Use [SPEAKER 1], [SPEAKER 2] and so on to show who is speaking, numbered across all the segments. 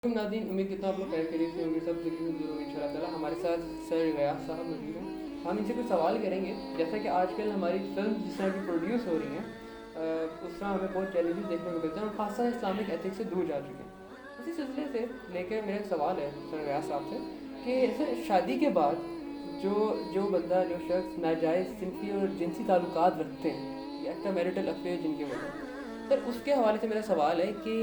[SPEAKER 1] Nadine उम्मीद कितना आप लोग खैर खैरियत से होंगे, सब तकलीफ दूर होंगे इंशाल्लाह ताला। हमारे साथ सर गयास साहब मौजूद हैं। हम इनसे कुछ सवाल करेंगे। जैसा कि आजकल हमारी फिल्म जिस तरह की प्रोड्यूस हो रही हैं, उस तरह हमें बहुत चैलेंजेस देखने को मिलते हैं और खासा इस्लामिक एथिक्स से दूर जा चुके हैं। इसी सिलसिले से लेकर मेरा एक सवाल है सर गयास साहब से कि सर शादी के बाद जो जो बंदा जो शख्स नाजायज़ सिनफी और जिनसी ताल्लुकात रखते हैं या एक्स्ट्रा मैरिटल अफेयर जिनके वजह, सर उसके हवाले से मेरा सवाल है कि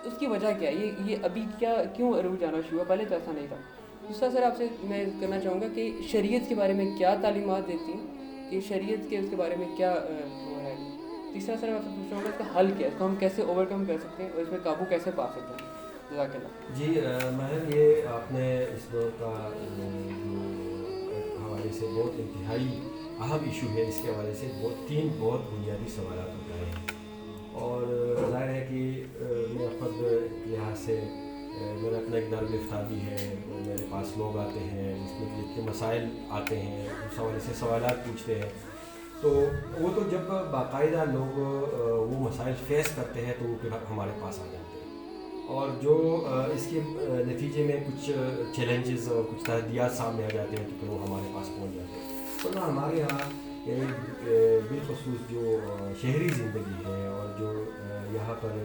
[SPEAKER 1] उसकी वजह क्या है, ये अभी क्या क्यों अरूज आना शुरू हुआ, पहले तो ऐसा नहीं था। दूसरा सर आपसे मैं करना चाहूँगा कि शरीयत के बारे में क्या तालीमात देती हैं, कि शरीयत के उसके बारे में क्या वो है। तीसरा सर आपसे पूछ रहा हूँ इसका हल क्या है, इसको हम कैसे ओवरकम कर सकते हैं और इसमें काबू कैसे पा सकते हैं। जज़ाकल्लाह।
[SPEAKER 2] जी महर, ये आपने इस दौर का जो एक हवाले से बहुत इंतहाई अहम इशू है, इसके हवाले से तीन बहुत बुनियादी सवाल उठाए हैं। और ज़ाहिर है कि मैं ख़ुद एक लिहाज से मेरा अपना एक दर गिरफ्तार भी है। मेरे पास लोग आते हैं जिसमें कि जितने मसाइल आते हैं उस हवाले से सवालात पूछते हैं, तो वो तो जब बाकायदा लोग वो मसाइल फ़ेस करते हैं तो वो फिर हमारे पास आ जाते हैं। और जो इसके नतीजे में कुछ चैलेंजेस और कुछ तहदियात सामने आ जाते हैं तो फिर वो हमारे पास पहुंच जाते हैं। तो ना हमारे यहाँ बिलखसूस जो शहरी ज़िंदगी है और जो यहाँ पर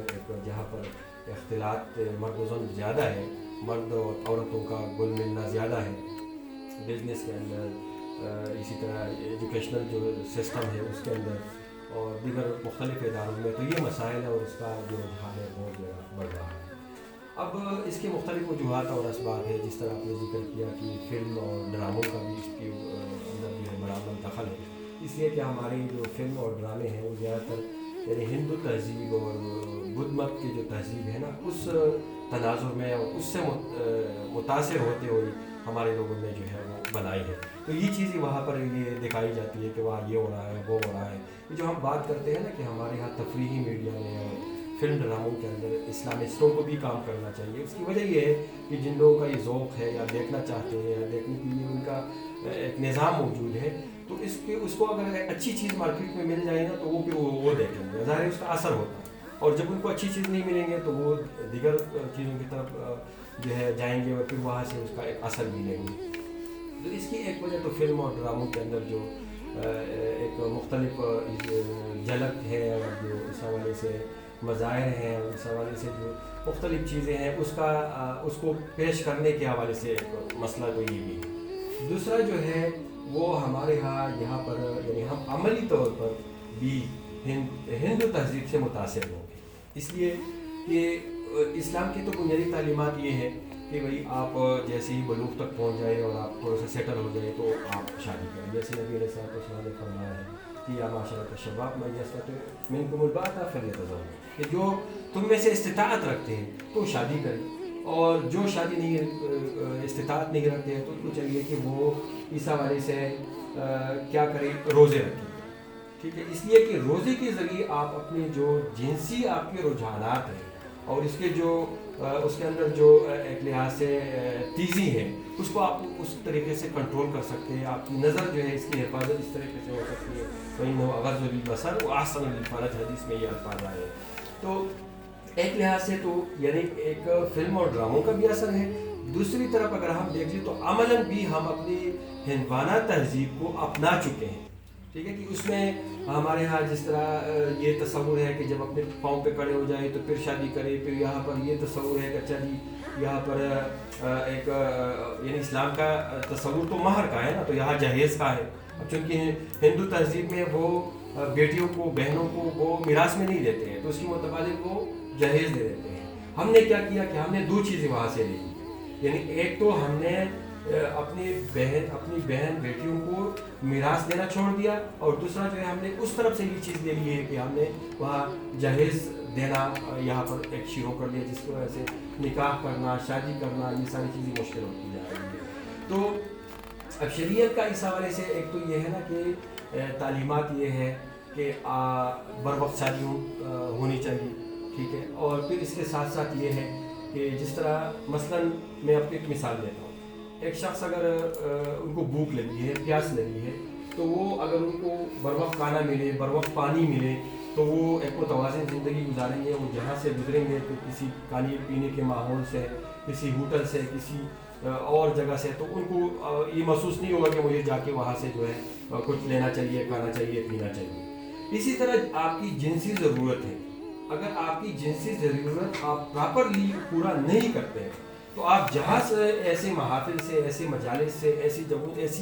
[SPEAKER 2] जहाँ पर इख्तिलात मर्द ज़न ज़्यादा है, मर्द और औरतों का घुल मिलना ज़्यादा है बिज़नेस के अंदर, इसी तरह एजुकेशनल जो सिस्टम है उसके अंदर और दीगर मुख्तलिफ़ इदारों में, तो ये मसाइल है और इसका जो रुझान है बहुत बढ़ रहा है। अब इसके मुख्तलिफ़ वजूहात और असबाब है, जिस तरह आपने जिक्र किया कि फ़िल्म और ड्रामों का भी इसके अंदर जो है बड़ा दखल है, इसलिए कि हमारे जो फिल्म और ड्रामे हैं वो ज़्यादातर यानी हिंदू तहज़ीब और बुद्ध मत की जो तहज़ीब है ना, उस तनाजुर में और उससे मुतासिर होते हुए हमारे लोगों ने जो है वो बनाई है। तो ये चीज़ें वहाँ पर ये दिखाई जाती है कि वहाँ ये हो रहा है, वो हो रहा है। ये जो हम बात करते हैं ना कि हमारे यहाँ तफरीही मीडिया में और फिल्म ड्रामों के अंदर इस्लामिस्टों को भी काम करना चाहिए। उसकी वजह ये है कि जिन लोगों का ये ज़ौक़ है या देखना चाहते हैं या देखने के लिए उनका एक निज़ाम मौजूद है, तो इसके उसको अगर अच्छी चीज़ मार्केट में मिल जाए ना तो वो फिर वो देखेंगे, ज़ाहिर है उसका असर होता है। और जब उनको अच्छी चीज़ नहीं मिलेंगे तो वो दीगर चीज़ों की तरफ जो है जाएंगे और फिर वहाँ से उसका एक असर मिलेंगे। तो इसकी एक वजह तो फिल्म और ड्रामों के अंदर जो एक मुख्तलिफ झलक है और जो इस हवाले से मज़ाहिर हैं और इस हवाले से जो मुख्तलिफ चीज़ें हैं उसको पेश करने के हवाले से एक मसला तो ये भी है। दूसरा जो है वो हमारे यहाँ पर यानी हम अमली तौर पर भी हिंदू तहज़ीब से मुतासिर होंगे, इसलिए कि इस्लाम की तो बुनियादी तालीमात ये है कि भाई आप जैसे ही बलूग़ तक पहुँच जाए और आप थोड़ा सा सेटल हो जाए तो आप शादी करें। जैसे नबी अलैहि सल्लल्लाहु अलैहि वसल्लम ने फरमाया है कि या माशरत शबाब मैं यस्ततिअ मिनकुमुल बाअता फल्यतज़व्वज, कि जो तुम में से इस्तिताअत रखते हैं तो शादी करें, और जो शादी नहीं इस्तिताअत नहीं रखते हैं तो उनको चाहिए कि वो इस हवाले से क्या करें, रोज़े रखें। ठीक है, इसलिए कि रोज़े के ज़रिए आप अपने जो जिनसी आपके रुझानात हैं और इसके जो उसके अंदर जो एक लिहाज से तेज़ी है उसको आप उस तरीके से कंट्रोल कर सकते हैं। आपकी नज़र जो है इसकी हिफाजत इस तरीके से हो सकती है, वही नो अगर जो बसर वो आसन फरज हदीस में ये अल्फाज आए हैं। तो एक लिहाज से तो यानी एक फिल्म और ड्रामों का भी असर है। दूसरी तरफ अगर हम देख लें तो अमलन भी हम अपनी हिंदवाना तहज़ीब को अपना चुके हैं। ठीक है, कि उसमें हमारे यहाँ जिस तरह ये तस्वुर है कि जब अपने पाँव पे खड़े हो जाए तो फिर शादी करे, फिर यहाँ पर ये तस्वुर है कि अच्छा जी यहाँ पर एक यानी इस्लाम का तस्वुर तो महर का है ना, तो यहाँ जहेज़ का है। अब चूँकि हिंदू तहज़ीब में वो बेटियों को बहनों को वो मिरास में नहीं देते हैं तो उसकी मुताबिक वो जहेज़ दे देते हैं। हमने क्या किया कि हमने दो चीज़ें वहाँ से ली, यानी एक तो हमने अपनी बहन बेटियों को मिरास देना छोड़ दिया, और दूसरा जो है हमने उस तरफ से ये चीज़ ले ली है कि हमने वहाँ जहेज़ देना यहाँ पर एक शुरू कर दिया, जिसकी वजह से निकाह करना, शादी करना, ये सारी चीज़ें मुश्किल होती जा रही है। तो अब शरीयत का इस हवाले से एक तो ये है ना कि तालीमात ये है कि बर वक्त शादी होनी चाहिए। ठीक है, और फिर इसके साथ साथ ये है कि जिस तरह मसलन मैं अपनी एक मिसाल देता हूँ, एक शख्स अगर उनको भूख लगी है, प्यास लगी है, तो वो अगर उनको बर वक्त खाना मिले, बर वक्त पानी मिले, तो तो वो एक मुतवाज़िन ज़िंदगी गुजारेंगे। वो जहाँ से गुजरेंगे तो किसी खाने पीने के माहौल से, किसी होटल से, किसी और जगह से, तो उनको ये महसूस नहीं होगा कि मुझे जाके वहाँ से जो है कुछ लेना चाहिए, खाना चाहिए, पीना चाहिए। इसी तरह आपकी जिनसी ज़रूरत है, अगर आपकी जिनसी ज़रूरत आप प्रॉपरली पूरा नहीं करते हैं तो आप जहाँ से ऐसे महाफिल से, ऐसे मजालिस से, ऐसी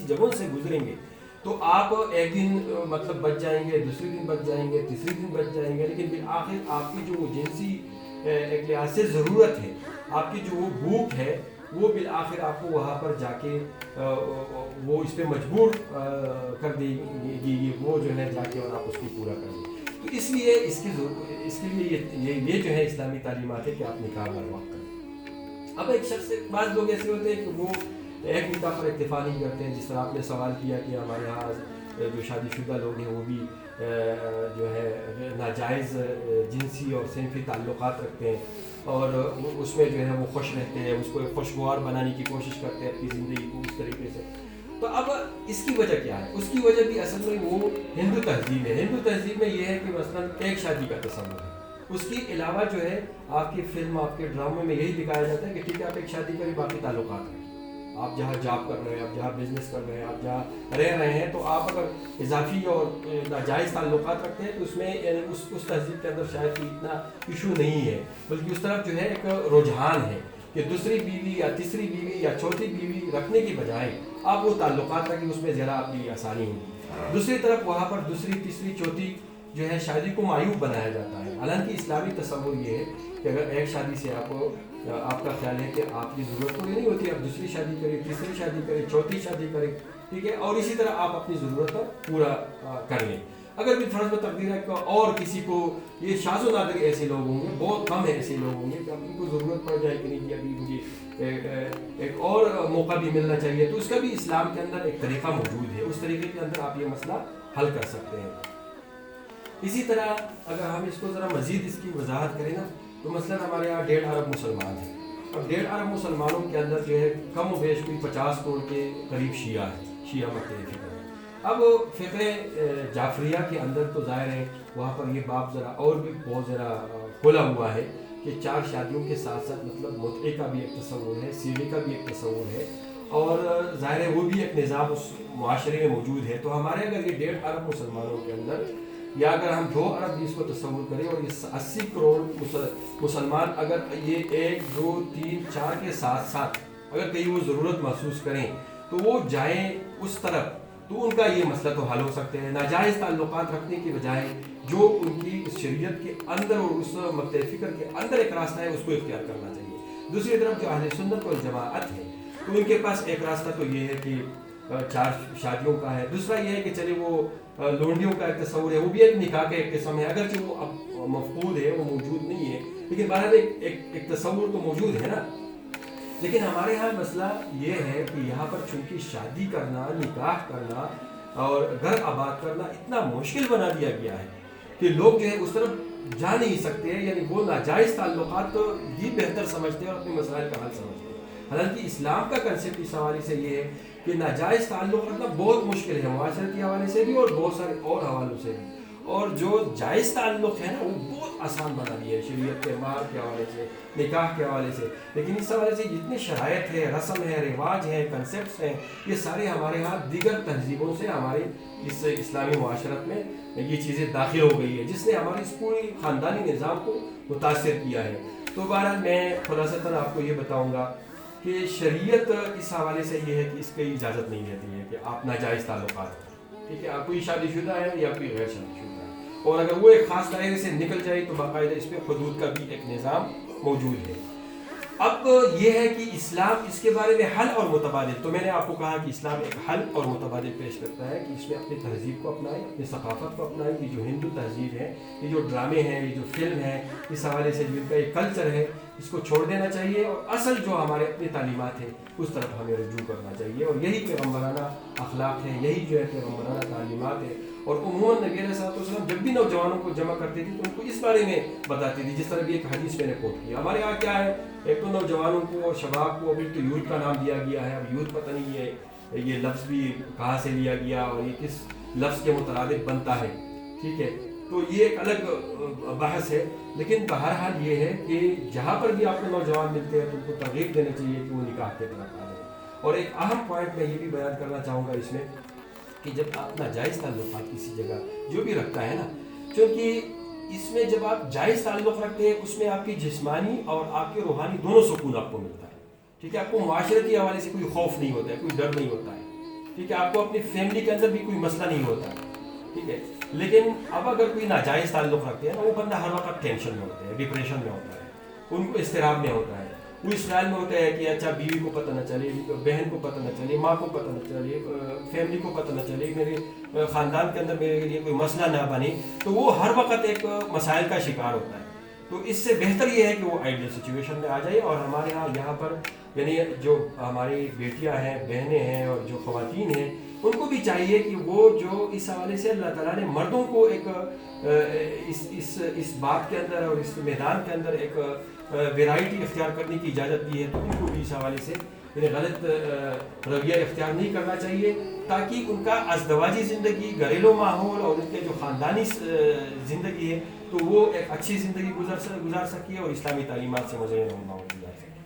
[SPEAKER 2] जगहों से गुजरेंगे तो आप एक दिन मतलब बच जाएंगे, दूसरे दिन बच जाएंगे, तीसरे दिन बच जाएंगे, लेकिन फिर आखिर आपकी जो जिनसी एक लिहाज से ज़रूरत है, आपकी जो वो भूख है, वो बिल आखिर आपको वहाँ पर जाके वो इस पर मजबूर कर देगी, वो जो है जाके और आप उसको पूरा करेंगे। तो इसलिए इसके लिए ये जो है इस्लामी तालीमात है कि आप निकाह बर वक्त करें। अब एक शख्स, बाज़ लोग ऐसे होते हैं कि वो एक निकाह पर इत्तेफाक नहीं करते हैं। जिस तरह आपने सवाल किया कि हमारे यहाँ जो शादीशुदा लोग हैं वो भी जो है नाजायज़ जिनसी और सिनफी ताल्लुकात रखते हैं और उसमें जो है वो खुश रहते हैं, उसको खुशगवार बनाने की कोशिश करते हैं अपनी ज़िंदगी को उस तरीके से। तो अब इसकी वजह क्या है? उसकी वजह भी असल में वो हिंदू तहजीब है। हिंदू तहजीब में ये है कि मसलन एक शादी का तस्वुर है, उसके अलावा जो है आपकी फिल्म, आपके ड्रामे में यही दिखाया जाता है कि ठीक है आप एक शादी करें, बाकी ताल्लुकात हैं, आप जहाँ जॉब कर रहे हैं, आप जहाँ बिजनेस कर रहे हैं, आप जहाँ रह रहे हैं, तो आप अगर इजाफी और नाजायज़ ताल्लुकात रखते हैं तो उसमें उस तहजीब के अंदर शायद इतना इशू नहीं है, बल्कि उस तरफ जो है एक रुझान है कि दूसरी बीवी या तीसरी बीवी या चौथी बीवी रखने की बजाय आप वो ताल्लुकात रखें, उसमें ज़रा आपकी आसानी होगी। दूसरी तरफ वहाँ पर दूसरी, तीसरी, चौथी जो है शादी को मायूब बनाया जाता है। हालांकि इस्लामी तस्वुर ये है कि अगर एक शादी से आपका ख्याल है कि आपकी ज़रूरत पूरी नहीं होती, आप दूसरी शादी करें, तीसरी शादी करें, चौथी शादी करें, ठीक है, और इसी तरह आप अपनी ज़रूरत को पूरा कर लें। अगर भी फ़र्ज़ में तकदीर है और किसी को, ये शाज़ो नादिर ऐसे लोग होंगे, बहुत कम ऐसे लोग होंगे कि आपको ज़रूरत पड़ जाए कि नहीं अभी मुझे एक और मौका भी मिलना चाहिए, तो उसका भी इस्लाम के अंदर एक तरीक़ा मौजूद है। उस तरीके के अंदर आप ये मसला हल कर सकते हैं। इसी तरह अगर हम इसको ज़रा मज़ीद इसकी वजाहत करें ना, तो मसलन हमारे यहाँ 1.5 अरब मुसलमान हैं। अब 1.5 अरब मुसलमानों के अंदर जो है कम व बेश कोई 50 करोड़ के करीब शिया है, शिया मुख्तलिफ है। अब फ़िक़्ह जाफरिया के अंदर तो ज़ाहिर है वहाँ पर ये बाब ज़रा और भी बहुत ज़रा खोला हुआ है कि 4 शादियों के साथ साथ मतलब मुतए का भी एक तस्वुर है, सीरे का भी एक तस्वुर है, और ज़ाहिर है वो भी एक निज़ाम उस मुआशरे में मौजूद है। तो हमारे अगर ये 1.5 अरब मुसलमानों के अंदर, या अगर हम 2 अरब भी इसको तस्वुर करें और ये 80 करोड़ मुसलमान अगर ये 1, 2, 3, 4 के साथ साथ अगर कहीं वो ज़रूरत महसूस करें तो वो जाएँ उस तरफ, तो उनका ये मसला तो हल हो सकते हैं। नाजायज़ ताल्लुकात रखने की बजाय जो उनकी उस शरीयत के अंदर और उस मक्तब फ़िक्र के अंदर एक रास्ता है उसको इख्तियार करना चाहिए। दूसरी तरफ जो अहले सुन्नत वल जमाअत है तो उनके पास एक रास्ता तो ये है कि 4 शादियों का है। दूसरा ये है कि चले वो लोंडियों का एक तस्वुर है, वो भी एक निकाह का एक किस्म है, अगरचे वो अब मफकूद है, वो मौजूद नहीं है, लेकिन बहरहाल एक तस्वुर तो मौजूद है ना। लेकिन हमारे यहाँ मसला ये है कि यहाँ पर चूँकि शादी करना, निकाह करना और घर आबाद करना इतना मुश्किल बना दिया गया है कि लोग जो है उस तरफ जा नहीं सकते हैं, यानी वो नाजायज़ ताल्लुकात तो ही बेहतर समझते हैं और अपने मसाइल का हल समझते हैं। हालांकि इस्लाम का कंसेप्ट इस हवाले से ये है कि नाजायज़ ताल्लुक़ रखना बहुत मुश्किल है, मुआशरती हवाले से भी और बहुत सारे और हवालों से भी, और जो जायज़ ताल्लुक़ है ना वो बहुत आसान बना दिया है शरीयत के माल के हवाले से, निकाह के हवाले से। लेकिन इस हवाले से जितनी शरायत है, रस्म है, रिवाज है, कंसेप्ट हैं, ये सारे हमारे यहाँ दीगर तहजीबों से हमारे इस इस्लामी मुआशरत में ये चीज़ें दाखिल हो गई है, जिसने हमारे इस पूरी ख़ानदानी निज़ाम को मुतासिर किया है। तो बहरहाल मैं खुलासतन आपको ये बताऊँगा कि शरीयत इस हवाले से ये है कि इसकी इजाज़त नहीं देती है कि आप नाजायज़ ताल्लुकात, ठीक है, आप कोई शादीशुदा है या कोई गैर शादीशुदा है, और अगर वो एक ख़ास दायरे से निकल जाए तो बाकायदा इस पर हुदूद का भी एक निज़ाम मौजूद है। अब ये है कि इस्लाम इसके बारे में हल और मुतबादिल, तो मैंने आपको कहा कि इस्लाम एक हल और मुतबादिल पेश करता है कि इसमें अपनी तहजीब को अपनाएं, अपनी सकाफ़त को अपनाएं। ये जो हिंदू तहजीब है, ये जो ड्रामे हैं, ये जो फिल्म है, इस हवाले से जिनका एक कल्चर है, इसको छोड़ देना चाहिए और असल जो हमारे अपनी तालीमात हैं उस तरफ हमें रुजू करना चाहिए, और यही पैगम्बराना अखलाक है, यही जो है पैगम्बराना तालीमात है। और उम्मन नबी अलैहि वसल्लम जब भी नौजवानों को जमा करती थी तो उनको इस बारे में बताती थी, जिस तरह भी एक हदीस मैंने कोट किया। हमारे यहाँ क्या है, एक तो नौजवानों को और शबाब को अभी तो यूथ का नाम दिया गया है। अब यूथ पता नहीं है ये लफ्ज़ भी कहाँ से लिया गया और ये किस लफ्ज़ के मुतरादिफ बनता है, ठीक है। تو یہ ایک الگ بحث ہے، لیکن بہرحال یہ ہے کہ جہاں پر بھی آپ کو نوجوان ملتے ہیں تو ان کو ترغیب دینا چاہیے کہ وہ نکاح کے طرف آ جائیں۔ اور ایک اہم پوائنٹ میں یہ بھی بیان کرنا چاہوں گا اس میں کہ جب آپ ناجائز تعلقات کسی جگہ جو بھی رکھتا ہے نا، کیونکہ اس میں جب آپ جائز تعلق رکھتے ہیں اس میں آپ کی جسمانی اور آپ کے روحانی دونوں سکون آپ کو ملتا ہے، ٹھیک ہے، آپ کو معاشرتی حوالے سے کوئی خوف نہیں ہوتا ہے، کوئی ڈر نہیں ہوتا ہے، ٹھیک ہے، آپ کو اپنی فیملی کے اندر بھی کوئی مسئلہ نہیں ہوتا ہے، ٹھیک ہے۔ لیکن اب اگر کوئی ناجائز تعلق رکھتے ہیں نا، وہ بندہ ہر وقت ٹینشن میں ہوتا ہے، ڈپریشن میں ہوتا ہے، ان کو اضطراب میں ہوتا ہے، وہ اس خیال میں ہوتا ہے کہ اچھا بیوی کو پتہ نہ چلے، بہن کو پتہ نہ چلے، ماں کو پتہ نہ چلے، فیملی کو پتہ نہ چلے، میرے خاندان کے اندر میرے لیے کوئی مسئلہ نہ بنے، تو وہ ہر وقت ایک مسائل کا شکار ہوتا ہے۔ تو اس سے بہتر یہ ہے کہ وہ آئیڈیل سچویشن میں آ جائے۔ اور ہمارے یہاں پر یعنی جو ہماری بیٹیاں ہیں، بہنیں ہیں اور جو خواتین ہیں، ان کو بھی چاہیے کہ وہ جو اس حوالے سے اللہ تعالیٰ نے مردوں کو ایک اس بات کے اندر اور اس میدان کے اندر ایک ویرائٹی اختیار کرنے کی اجازت دی ہے، تو ان کو بھی اس حوالے سے غلط رویہ اختیار نہیں کرنا چاہیے، تاکہ ان کا ازدواجی زندگی، گھریلو ماحول اور ان کے جو خاندانی زندگی ہے تو وہ ایک اچھی زندگی گزار سکے اور اسلامی تعلیمات سے مزین ماحول گزار سکے۔